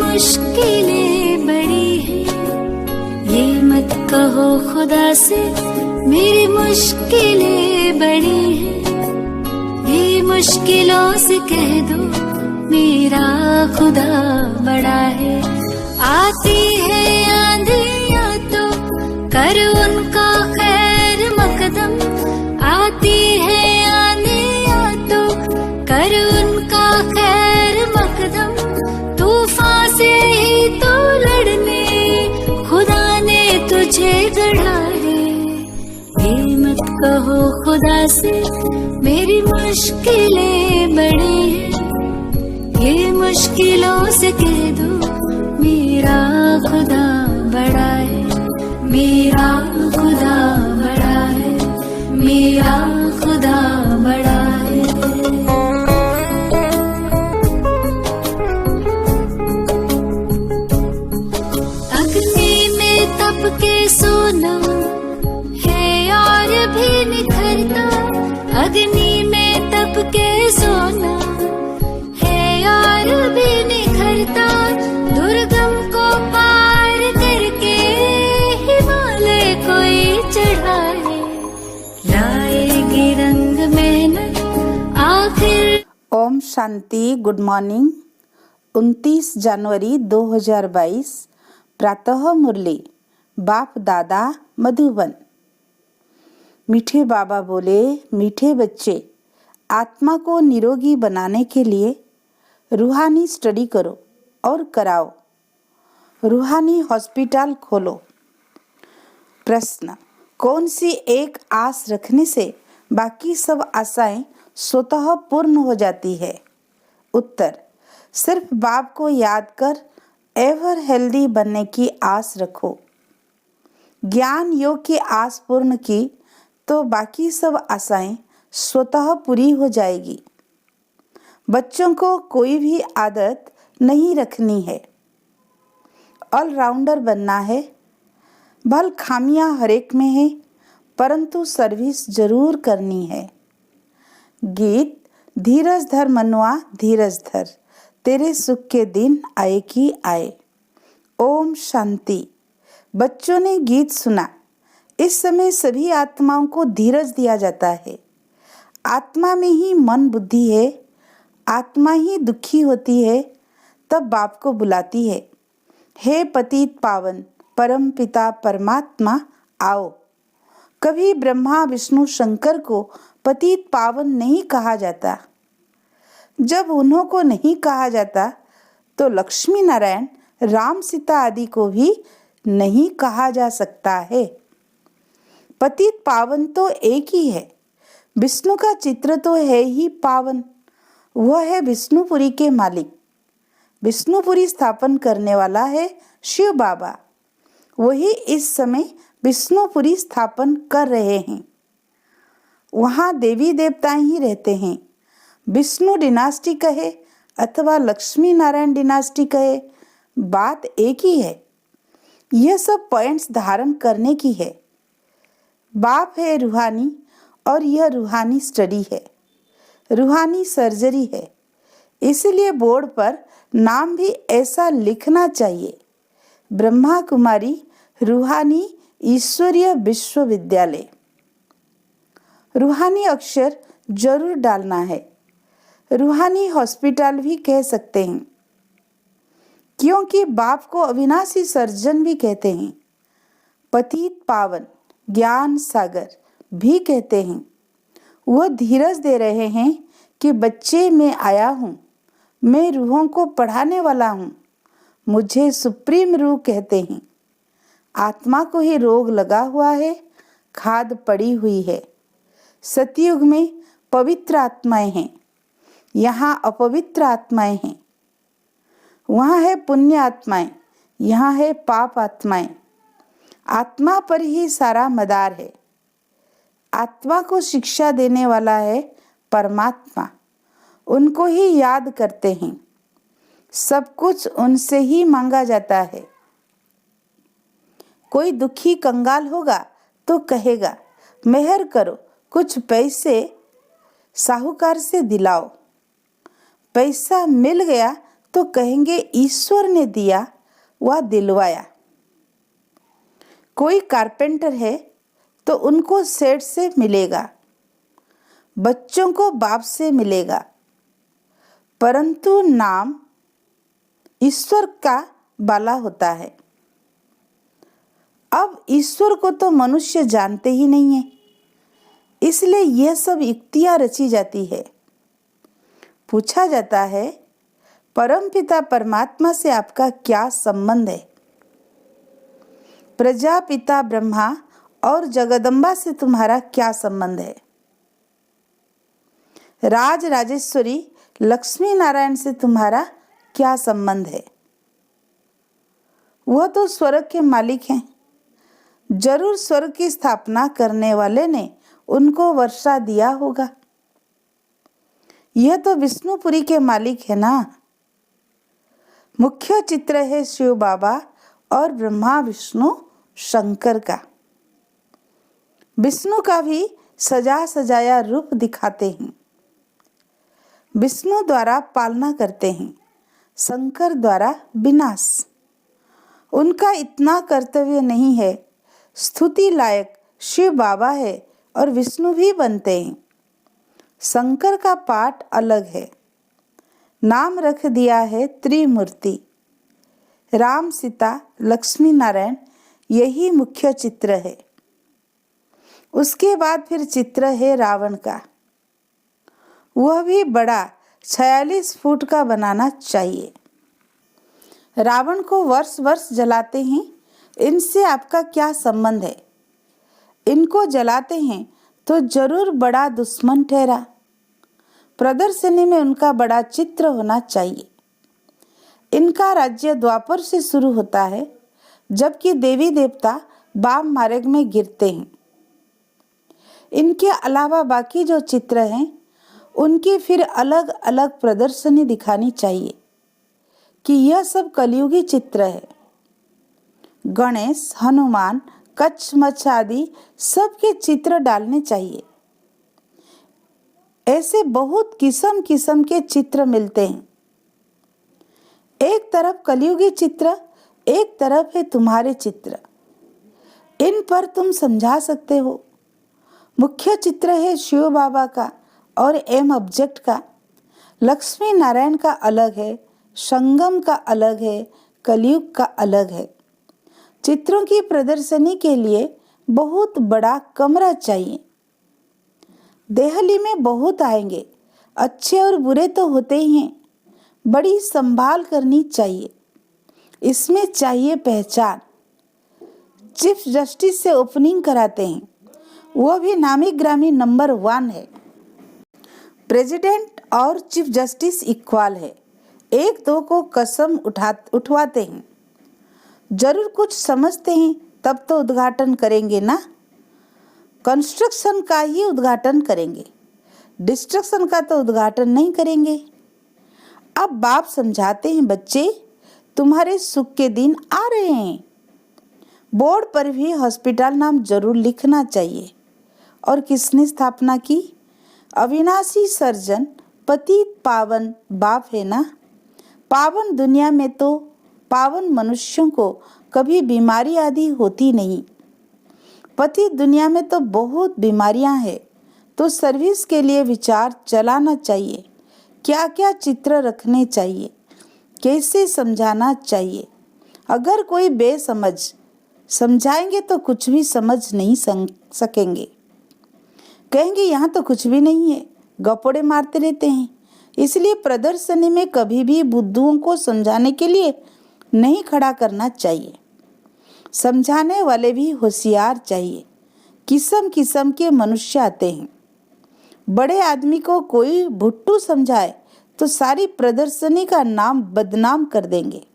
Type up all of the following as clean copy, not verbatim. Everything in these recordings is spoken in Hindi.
मुश्किलें बड़ी हैं, ये मत कहो खुदा से मेरी मुश्किलें बड़ी हैं, ये मुश्किलों से कह दो मेरा खुदा बड़ा है। आती है आंधियाँ तो कर उनका खैर मकदम, आती है आंधियाँ तो कर उनका खैर मकदम, तूफान से ही तो लड़ने खुदा ने तुझे गढ़ा है। ये मत कहो खुदा से मेरी मुश्किलें बड़ी हैं, ये मुश्किलों से कह दो मेरा खुदा बड़ा है, मेरा खुदा बड़ा है, मेरा खुदा बड़ा है। अग्नि में तप के सोना है और भी निखरता, अग्नि में तप के सोना है और भी निखरता, दुर्गम को पार करके हिमालय कोई चढ़ाए, लाएगी रंग मेहनत आखिर। ओम शांति। Good morning. 29 जनवरी 2022 प्रातः मुरली बाप दादा मधुबन। मीठे बाबा बोले, मीठे बच्चे, आत्मा को निरोगी बनाने के लिए रूहानी स्टडी करो और कराओ, रूहानी हॉस्पिटल खोलो। प्रश्न, कौन सी एक आस रखने से बाकी सब आशाएं स्वतः पूर्ण हो जाती है? उत्तर, सिर्फ बाप को याद कर एवर हेल्दी बनने की आस रखो। ज्ञान योग की आस पूर्ण की तो बाकी सब आशाएं स्वतः पूरी हो जाएगी। बच्चों को कोई भी आदत नहीं रखनी है, ऑलराउंडर बनना है। भल खामियां हरेक में है, परंतु सर्विस जरूर करनी है। गीत, धीरज धर मनुआ धीरज धर, तेरे सुख के दिन आए कि आए। ओम शांति। बच्चों ने गीत सुना। इस समय सभी आत्माओं को धीरज दिया जाता है। आत्मा में ही मन बुद्धि है, आत्मा ही दुखी होती है, तब बाप को बुलाती है, हे पतित पावन परम पिता परमात्मा आओ। कभी ब्रह्मा विष्णु शंकर को पतित पावन नहीं कहा जाता। जब उन्हों को नहीं कहा जाता तो लक्ष्मी नारायण राम सीता आदि को भी नहीं कहा जा सकता है। पतित पावन तो एक ही है। विष्णु का चित्र तो है ही पावन, वह है विष्णुपुरी के मालिक। विष्णुपुरी स्थापन करने वाला है शिव बाबा, वही इस समय विष्णुपुरी स्थापन कर रहे हैं। वहाँ देवी देवताएं ही रहते हैं। विष्णु डिनास्टी कहे अथवा लक्ष्मी नारायण डिनास्टी कहे, बात एक ही है। यह सब पॉइंट्स धारण करने की है। बाप है रूहानी और यह रूहानी स्टडी है, रूहानी सर्जरी है। इसलिए बोर्ड पर नाम भी ऐसा लिखना चाहिए, ब्रह्मा कुमारी रूहानी ईश्वरीय विश्वविद्यालय। रूहानी अक्षर जरूर डालना है। रूहानी हॉस्पिटल भी कह सकते हैं, क्योंकि बाप को अविनाशी सर्जन भी कहते हैं। पतित पावन ज्ञान सागर भी कहते हैं। वह धीरज दे रहे हैं कि बच्चे मैं आया हूँ, मैं रूहों को पढ़ाने वाला हूँ। मुझे सुप्रीम रूह कहते हैं। आत्मा को ही रोग लगा हुआ है, खाद पड़ी हुई है। सतयुग में पवित्र आत्माएं हैं, यहाँ अपवित्र आत्माएं हैं। वहाँ है पुण्य आत्माएं, यहाँ है पाप आत्माएं। आत्मा पर ही सारा मदार है। आत्मा को शिक्षा देने वाला है परमात्मा, उनको ही याद करते हैं। सब कुछ उनसे ही मांगा जाता है। कोई दुखी कंगाल होगा तो कहेगा, मेहर करो, कुछ पैसे साहूकार से दिलाओ। पैसा मिल गया तो कहेंगे ईश्वर ने दिया वह दिलवाया। कोई कारपेंटर है तो उनको सेठ से मिलेगा, बच्चों को बाप से मिलेगा, परंतु नाम ईश्वर का बाला होता है। अब ईश्वर को तो मनुष्य जानते ही नहीं है, इसलिए यह सब युक्तियां रची जाती है। पूछा जाता है, परमपिता परमात्मा से आपका क्या संबंध है? प्रजापिता ब्रह्मा और जगदम्बा से तुम्हारा क्या संबंध है? राज राजेश्वरी लक्ष्मी नारायण से तुम्हारा क्या संबंध है? वह तो स्वर्ग के मालिक हैं। जरूर स्वर्ग की स्थापना करने वाले ने उनको वर्षा दिया होगा। यह तो विष्णुपुरी के मालिक है ना। मुख्य चित्र है शिव बाबा और ब्रह्मा विष्णु शंकर का। विष्णु का भी सजा सजाया रूप दिखाते हैं। विष्णु द्वारा पालना करते हैं, शंकर द्वारा विनाश। उनका इतना कर्तव्य नहीं है। स्तुति लायक शिव बाबा है और विष्णु भी बनते हैं। शंकर का पाठ अलग है। नाम रख दिया है त्रिमूर्ति। राम सीता लक्ष्मी नारायण, यही मुख्य चित्र है। उसके बाद फिर चित्र है रावण का। वह भी बड़ा 46 फुट का बनाना चाहिए। रावण को वर्ष वर्ष जलाते हैं। इनसे आपका क्या संबंध है? इनको जलाते हैं तो जरूर बड़ा दुश्मन ठहरा। प्रदर्शनी में उनका बड़ा चित्र होना चाहिए। इनका राज्य द्वापर से शुरू होता है, जबकि देवी देवता वाम मार्ग में गिरते हैं। इनके अलावा बाकी जो चित्र हैं उनकी फिर अलग अलग प्रदर्शनी दिखानी चाहिए कि यह सब कलयुगी चित्र है। गणेश, हनुमान, कच्छमछ आदि सबके चित्र डालने चाहिए। ऐसे बहुत किस्म किस्म के चित्र मिलते हैं। एक तरफ कलयुगी चित्र, एक तरफ है तुम्हारे चित्र। इन पर तुम समझा सकते हो। मुख्य चित्र है शिव बाबा का और एम ऑब्जेक्ट का। लक्ष्मी नारायण का अलग है, संगम का अलग है, कलयुग का अलग है। चित्रों की प्रदर्शनी के लिए बहुत बड़ा कमरा चाहिए। देहली में बहुत आएंगे, अच्छे और बुरे तो होते ही हैं। बड़ी संभाल करनी चाहिए। इसमें चाहिए पहचान। चीफ जस्टिस से ओपनिंग कराते हैं, वह भी नामी ग्रामी नंबर 1 है। प्रेसिडेंट और चीफ जस्टिस इक्वल है। एक दो को कसम उठवाते हैं। जरूर कुछ समझते हैं तब तो उद्घाटन करेंगे ना। कंस्ट्रक्शन का ही उद्घाटन करेंगे, डिस्ट्रक्शन का तो उद्घाटन नहीं करेंगे। अब बाप समझाते हैं, बच्चे तुम्हारे सुख के दिन आ रहे हैं। बोर्ड पर भी हॉस्पिटल नाम जरूर लिखना चाहिए। और किसने स्थापना की? अविनाशी सर्जन पतित पावन बाप है ना। पावन दुनिया में तो पावन मनुष्यों को कभी बीमारी आदि होती नहीं। पतित दुनिया में तो बहुत बीमारियां हैं। तो सर्विस के लिए विचार चलाना चाहिए। क्या क्या चित्र रखने चाहिए, कैसे समझाना चाहिए। अगर कोई बेसमझ समझाएंगे तो कुछ भी समझ नहीं सकेंगे। कहेंगे यहाँ तो कुछ भी नहीं है, गपोड़े मारते रहते हैं। इसलिए प्रदर्शनी में कभी भी बुद्धुओं को समझाने के लिए नहीं खड़ा करना चाहिए। समझाने वाले भी होशियार चाहिए। किस्म किस्म के मनुष्य आते हैं। बड़े आदमी को कोई भुट्टू समझाए तो सारी प्रदर्शनी का नाम बदनाम कर देंगे।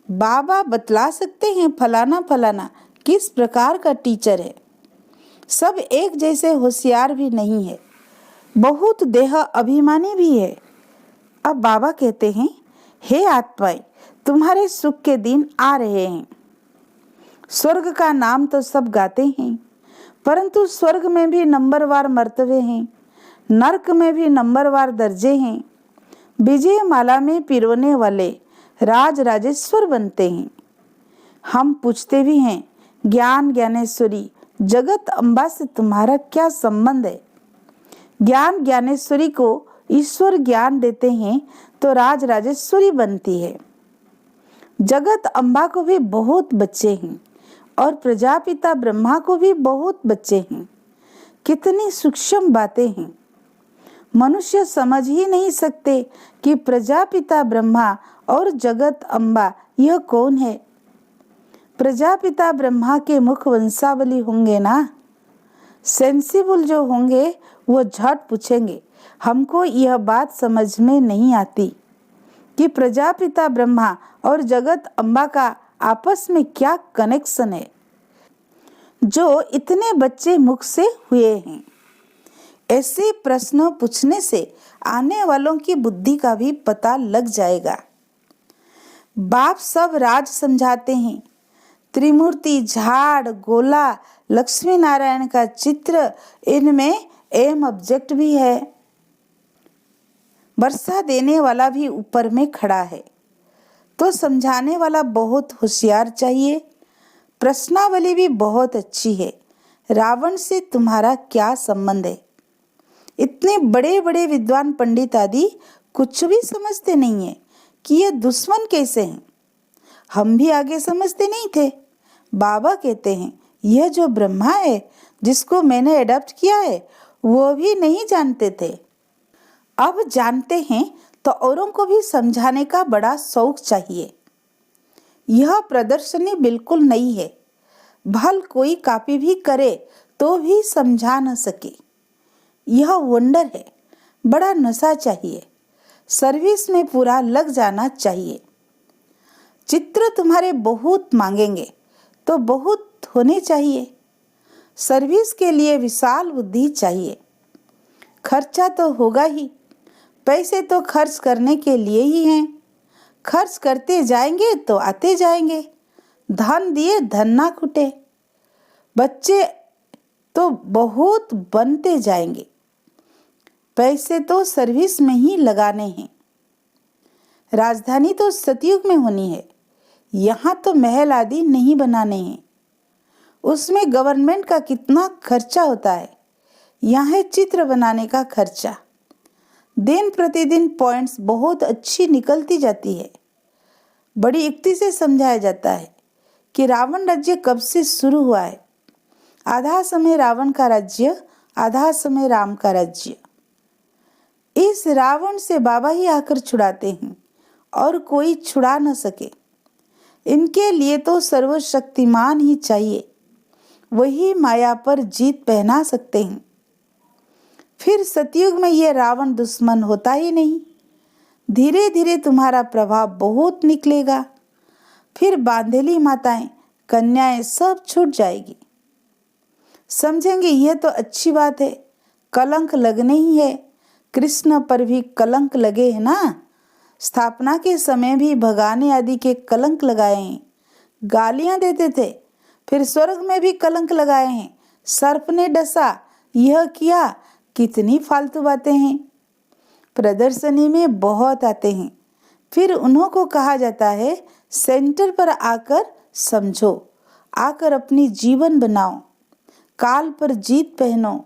बाबा बतला सकते हैं फलाना फलाना किस प्रकार का टीचर है। सब एक जैसे होशियार भी नहीं है, बहुत देह अभिमानी भी है। अब बाबा कहते हैं, हे आत्माएं, तुम्हारे सुख के दिन आ रहे हैं। स्वर्ग का नाम तो सब गाते हैं, परंतु स्वर्ग में भी नंबरवार मर्तबे हैं, नरक में भी नंबरवार दर्जे हैं। विजय माला में पिरोने वाले राज राजेश्वर बनते हैं। हम पूछते भी हैं, ज्ञान ज्ञानेश्वरी जगत अम्बा से तुम्हारा क्या संबंध है? ज्ञान ज्ञानेश्वरी को ईश्वर ज्ञान देते हैं तो राज राजेश्वरी बनती है। जगत अम्बा को भी बहुत बच्चे हैं और प्रजापिता ब्रह्मा को भी बहुत बच्चे हैं। कितनी सूक्ष्म बातें हैं। मनुष्य समझ ही नहीं सकते कि प्रजापिता ब्रह्मा और जगत अम्बा यह कौन है। प्रजापिता ब्रह्मा के मुख वंशावली होंगे ना। सेंसिबल जो होंगे वो झट पूछेंगे, हमको यह बात समझ में नहीं आती कि प्रजापिता ब्रह्मा और जगत अम्बा का आपस में क्या कनेक्शन है जो इतने बच्चे मुख से हुए हैं। ऐसे प्रश्न पूछने से आने वालों की बुद्धि का भी पता लग जाएगा। बाप सब राज समझाते हैं। त्रिमूर्ति, झाड़, गोला, लक्ष्मी नारायण का चित्र, इनमें एम ऑब्जेक्ट भी है। वर्षा देने वाला भी ऊपर में खड़ा है, तो समझाने वाला बहुत होशियार चाहिए। प्रश्नावली भी बहुत अच्छी है। रावण से तुम्हारा क्या संबंध है? इतने बड़े बड़े विद्वान पंडित आदि कुछ भी समझते नहीं है कि ये दुश्मन कैसे हैं। हम भी आगे समझते नहीं थे। बाबा कहते हैं, यह जो ब्रह्मा है जिसको मैंने अडॉप्ट किया है वो भी नहीं जानते थे। अब जानते हैं तो औरों को भी समझाने का बड़ा शौक चाहिए। यह प्रदर्शनी बिल्कुल नई है। भल कोई कॉपी भी करे तो भी समझा न सके। यह वंडर है। बड़ा नशा चाहिए। सर्विस में पूरा लग जाना चाहिए। चित्र तुम्हारे बहुत मांगेंगे तो बहुत होने चाहिए। सर्विस के लिए विशाल बुद्धि चाहिए। खर्चा तो होगा ही। पैसे तो खर्च करने के लिए ही हैं। खर्च करते जाएंगे तो आते जाएंगे। धन दिए धन ना खुटे। बच्चे तो बहुत बनते जाएंगे। पैसे तो सर्विस में ही लगाने हैं। राजधानी तो सतयुग में होनी है। यहाँ तो महल आदि नहीं बनाने हैं। उसमें गवर्नमेंट का कितना खर्चा होता है। यहाँ है चित्र बनाने का खर्चा। दिन प्रतिदिन पॉइंट्स बहुत अच्छी निकलती जाती है। बड़ी युक्ति से समझाया जाता है कि रावण राज्य कब से शुरू हुआ है। आधा समय रावण का राज्य, आधा समय राम का राज्य। इस रावण से बाबा ही आकर छुड़ाते हैं और कोई छुड़ा न सके। इनके लिए तो सर्वशक्तिमान ही चाहिए। वही माया पर जीत पहना सकते हैं। फिर सतयुग में ये रावण दुश्मन होता ही नहीं। धीरे धीरे तुम्हारा प्रभाव बहुत निकलेगा। फिर बांधेली माताएं, कन्याएं सब छूट जाएगी। समझेंगे यह तो अच्छी बात है। कलंक लगने ही है। कृष्ण पर भी कलंक लगे है ना। स्थापना के समय भी भगाने आदि के कलंक लगाए हैं। गालियां देते थे। फिर स्वर्ग में भी कलंक लगाए हैं। सर्प ने डसा, यह किया। कितनी फालतू बातें हैं। प्रदर्शनी में बहुत आते हैं। फिर उन्हों को कहा जाता है सेंटर पर आकर समझो, आकर अपनी जीवन बनाओ, काल पर जीत पहनो।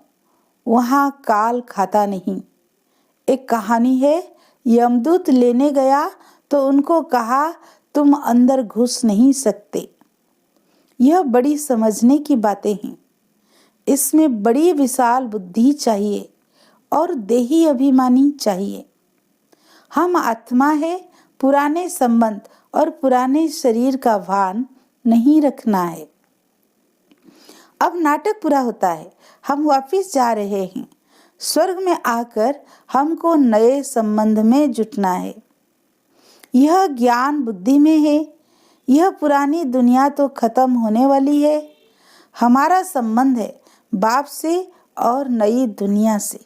वहाँ काल खाता नहीं। एक कहानी है, यमदूत लेने गया तो उनको कहा तुम अंदर घुस नहीं सकते। यह बड़ी समझने की बातें हैं। इसमें बड़ी विशाल बुद्धि चाहिए और देही अभिमानी चाहिए। हम आत्मा है। पुराने संबंध और पुराने शरीर का भान नहीं रखना है। अब नाटक पूरा होता है। हम वापिस जा रहे हैं। स्वर्ग में आकर हमको नए संबंध में जुटना है। यह ज्ञान बुद्धि में है। यह पुरानी दुनिया तो खत्म होने वाली है। हमारा संबंध है बाप से और नई दुनिया से।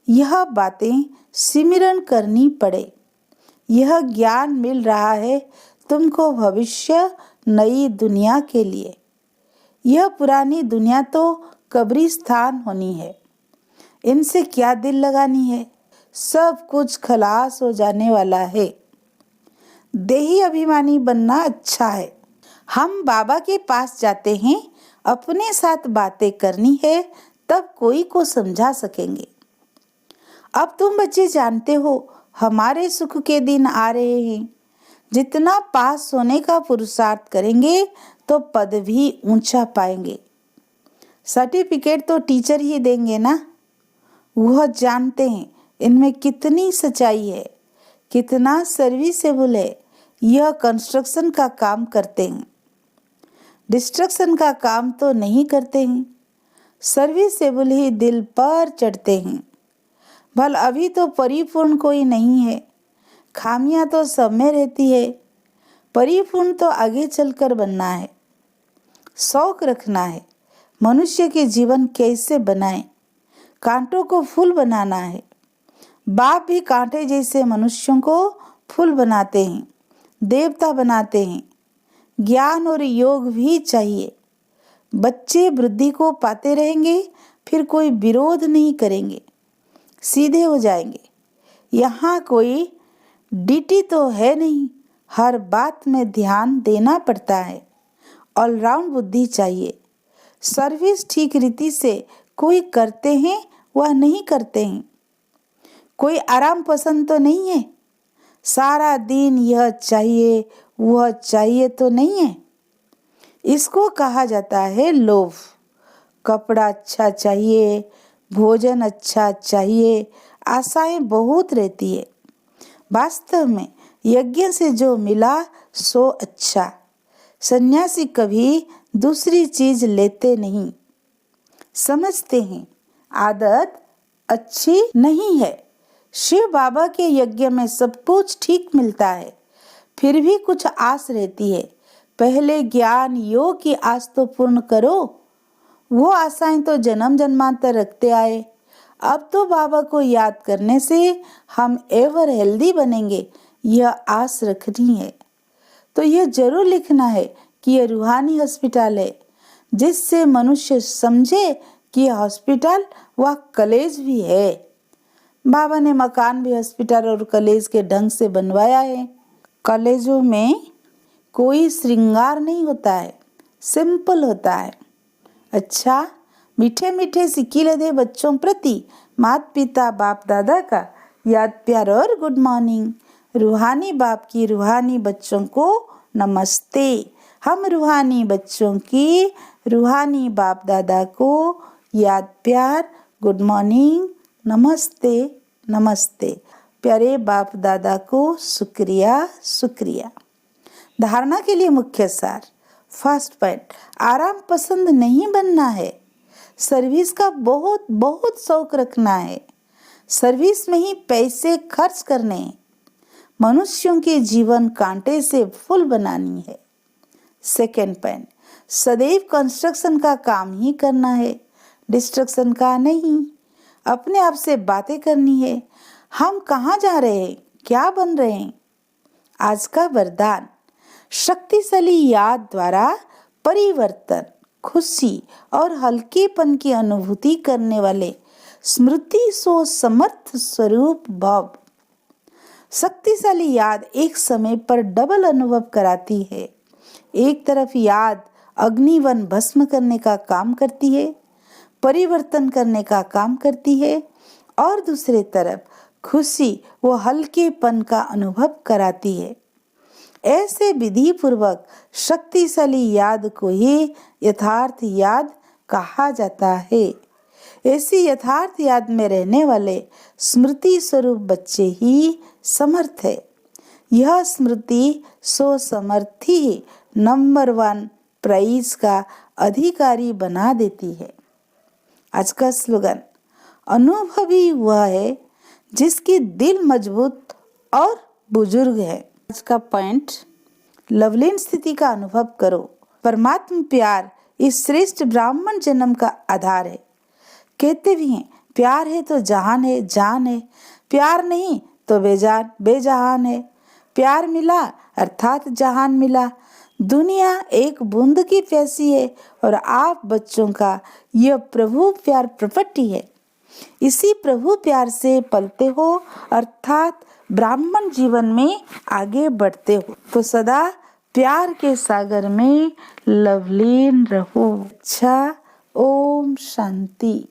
यह बातें सिमरन करनी पड़े। यह ज्ञान मिल रहा है तुमको भविष्य नई दुनिया के लिए। यह पुरानी दुनिया तो कब्रिस्तान होनी है। इनसे क्या दिल लगानी है। सब कुछ खलास हो जाने वाला है। देही अभिमानी बनना अच्छा है। हम बाबा के पास जाते हैं, अपने साथ बातें करनी है, तब कोई को समझा सकेंगे। अब तुम बच्चे जानते हो हमारे सुख के दिन आ रहे हैं। जितना पास होने का पुरुषार्थ करेंगे तो पद भी ऊंचा पाएंगे। सर्टिफिकेट तो टीचर ही देंगे ना। वह जानते हैं इनमें कितनी सच्चाई है, कितना सर्विसेबल है। यह कंस्ट्रक्शन का काम करते हैं, डिस्ट्रक्शन का काम तो नहीं करते हैं। सर्विसेबल ही दिल पर चढ़ते हैं। भल अभी तो परिपूर्ण कोई नहीं है, खामियां तो सब में रहती है। परिपूर्ण तो आगे चलकर बनना है। शौक रखना है मनुष्य के जीवन कैसे बनाए, कांटों को फूल बनाना है। बाप भी कांटे जैसे मनुष्यों को फूल बनाते हैं, देवता बनाते हैं। ज्ञान और योग भी चाहिए। बच्चे वृद्धि को पाते रहेंगे, फिर कोई विरोध नहीं करेंगे, सीधे हो जाएंगे। यहाँ कोई डीटी तो है नहीं, हर बात में ध्यान देना पड़ता है। ऑलराउंड बुद्धि चाहिए। सर्विस ठीक रीति से कोई करते हैं, वह नहीं करते हैं। कोई आराम पसंद तो नहीं है, सारा दिन यह चाहिए वह चाहिए तो नहीं है। इसको कहा जाता है लोभ। कपड़ा अच्छा चाहिए, भोजन अच्छा चाहिए, आशाएं बहुत रहती है। वास्तव में यज्ञ से जो मिला सो अच्छा। सन्यासी कभी दूसरी चीज लेते नहीं, समझते हैं आदत अच्छी नहीं है। शिव बाबा के यज्ञ में सब कुछ ठीक मिलता है, फिर भी कुछ आस रहती है। पहले ज्ञान योग की आस तो पूर्ण करो। वो आशाएं तो जन्म जन्मांतर रखते आए। अब तो बाबा को याद करने से हम एवर हेल्दी बनेंगे, यह आस रखनी है। तो यह जरूर लिखना है कि यह रूहानी हॉस्पिटल है, जिससे मनुष्य समझे कि यह हॉस्पिटल वह कॉलेज भी है। बाबा ने मकान भी हॉस्पिटल और कॉलेज के ढंग से बनवाया है। कॉलेजों में कोई श्रृंगार नहीं होता है, सिंपल होता है। अच्छा, मीठे मीठे सिकीले बच्चों प्रति माता पिता बाप दादा का याद प्यार और गुड मॉर्निंग। रूहानी बाप की रूहानी बच्चों को नमस्ते। हम रूहानी बच्चों की रूहानी बाप दादा को याद प्यार गुड मॉर्निंग, नमस्ते नमस्ते। प्यारे बाप दादा को शुक्रिया शुक्रिया। धारणा के लिए मुख्य सार। फर्स्ट पॉइंट, आराम पसंद नहीं बनना है। सर्विस का बहुत बहुत शौक रखना है। सर्विस में ही पैसे खर्च करने हैं। मनुष्यों के जीवन कांटे से फूल बनानी है। सेकेंड पॉइंट, सदैव कंस्ट्रक्शन का काम ही करना है, डिस्ट्रक्शन का नहीं। अपने आप से बातें करनी है। हम कहाँ जा रहे हैं, क्या बन रहे हैं। आज का वरदान, शक्तिशाली याद द्वारा परिवर्तन, खुशी और हल्केपन की अनुभूति करने वाले स्मृति सो समर्थ स्वरूप भव। शक्तिशाली याद एक समय पर डबल अनुभव कराती है। एक तरफ याद अग्निवन भस्म करने का काम करती है, परिवर्तन करने का काम करती है, और दूसरे तरफ खुशी व हल्केपन का अनुभव कराती है। ऐसे विधि पूर्वक शक्तिशाली याद को ही यथार्थ याद कहा जाता है। ऐसी यथार्थ याद में रहने वाले स्मृति स्वरूप बच्चे ही समर्थ है। यह स्मृति सो समर्थी नंबर 1 प्राइज का अधिकारी बना देती है। आज का स्लोगन, अनुभवी वह है जिसकी दिल मजबूत और बुजुर्ग है। आज का पॉइंट, लवलीन स्थिति का अनुभव करो। परमात्मा प्यार इस श्रेष्ठ ब्राह्मण जन्म का आधार है। कहते भी हैं, प्यार है तो जहान है, जान है। प्यार नहीं तो बेजान बेजहान है। प्यार मिला अर्थात जहान मिला। दुनिया एक बूंद की प्यासी है और आप बच्चों का यह प्रभु प्यार प्रपट्टी है। इसी प्रभु प्यार से पलते हो, अर्थात ब्राह्मण जीवन में आगे बढ़ते हो, तो सदा प्यार के सागर में लवलीन रहो। अच्छा, ओम शांति।